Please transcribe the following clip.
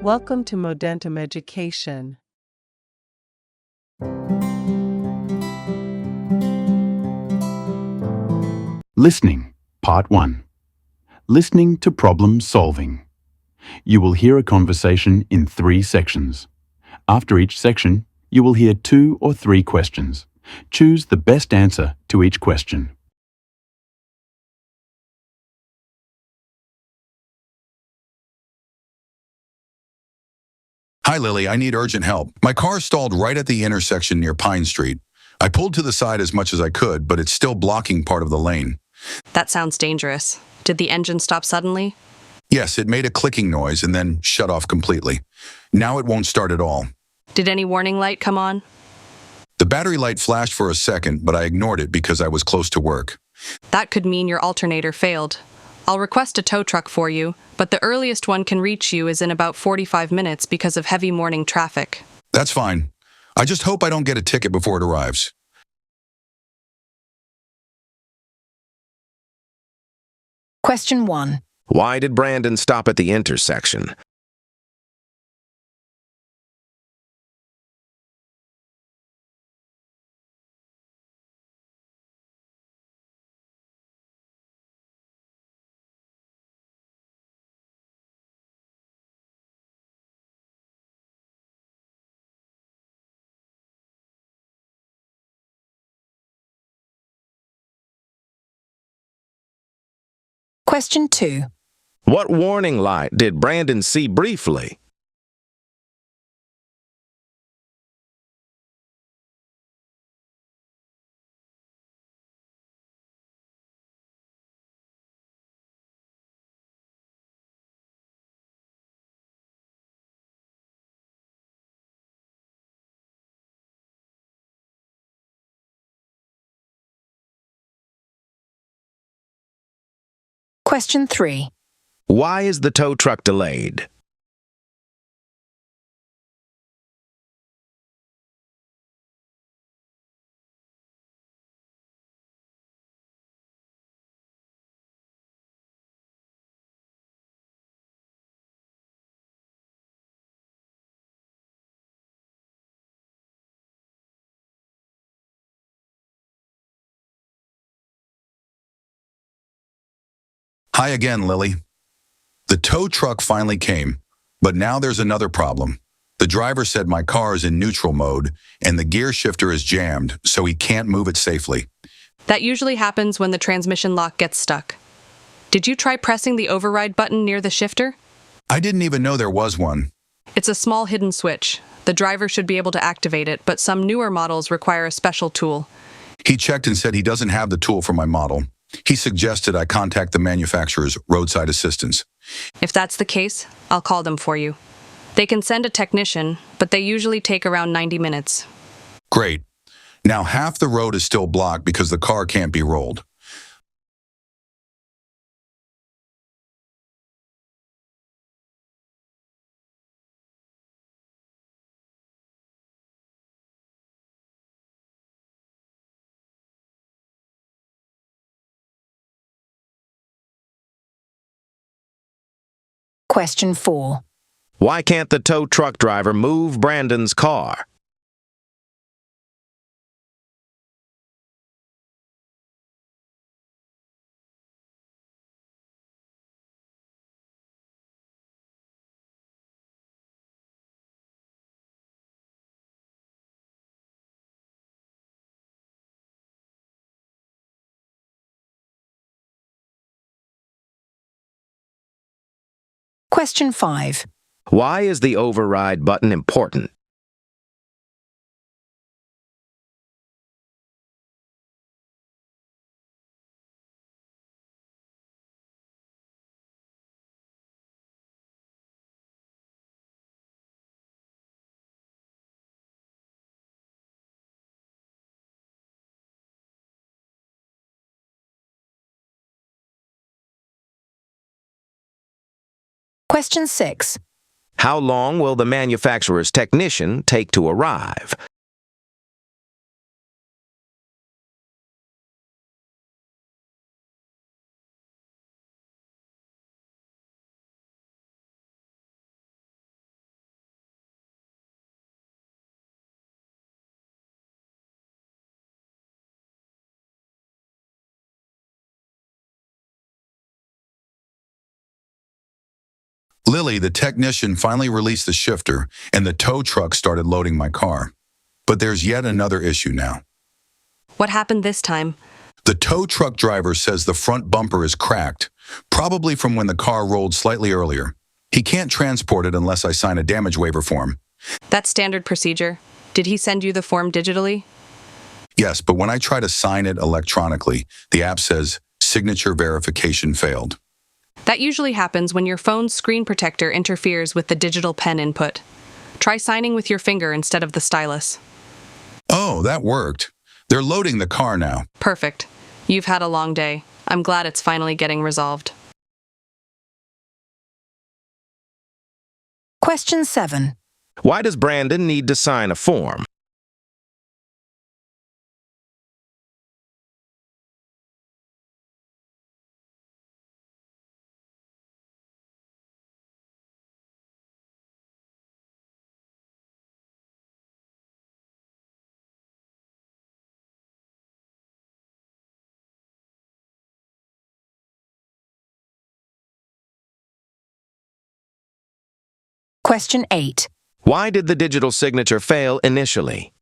Welcome to Modentum Education. Listening, Part 1. Listening to problem solving. You will hear a conversation in 3 sections. After each section, you will hear 2 or 3 questions. Choose the best answer to each question. Hi, Lily. I need urgent help. My car stalled right at the intersection near Pine Street. I pulled to the side as much as I could, but it's still blocking part of the lane. That sounds dangerous. Did the engine stop suddenly? Yes, it made a clicking noise and then shut off completely. Now it won't start at all. Did any warning light come on? The battery light flashed for a second, but I ignored it because I was close to work. That could mean your alternator failed. I'll request a tow truck for you, but the earliest one can reach you is in about 45 minutes because of heavy morning traffic. That's fine. I just hope I don't get a ticket before it arrives. Question 1. Why did Brandon stop at the intersection? Question 2. What warning light did Brandon see briefly? Question 3. Why is the tow truck delayed? Hi again, Lily. The tow truck finally came, but now there's another problem. The driver said my car is in neutral mode and the gear shifter is jammed, so he can't move it safely. That usually happens when the transmission lock gets stuck. Did you try pressing the override button near the shifter? I didn't even know there was one. It's a small hidden switch. The driver should be able to activate it, but some newer models require a special tool. He checked and said he doesn't have the tool for my model. He suggested I contact the manufacturer's roadside assistance. If that's the case, I'll call them for you. They can send a technician, but they usually take around 90 minutes. Great. Now half the road is still blocked because the car can't be rolled. Question 4. Why can't the tow truck driver move Brandon's car? Question 5. Why is the override button important? Question 6. How long will the manufacturer's technician take to arrive? Lily, the technician, finally released the shifter, and the tow truck started loading my car. But there's yet another issue now. What happened this time? The tow truck driver says the front bumper is cracked, probably from when the car rolled slightly earlier. He can't transport it unless I sign a damage waiver form. That's standard procedure. Did he send you the form digitally? Yes, but when I try to sign it electronically, the app says signature verification failed. That usually happens when your phone's screen protector interferes with the digital pen input. Try signing with your finger instead of the stylus. Oh, that worked. They're loading the car now. Perfect. You've had a long day. I'm glad it's finally getting resolved. Question 7. Why does Brandon need to sign a form? Question 8. Why did the digital signature fail initially?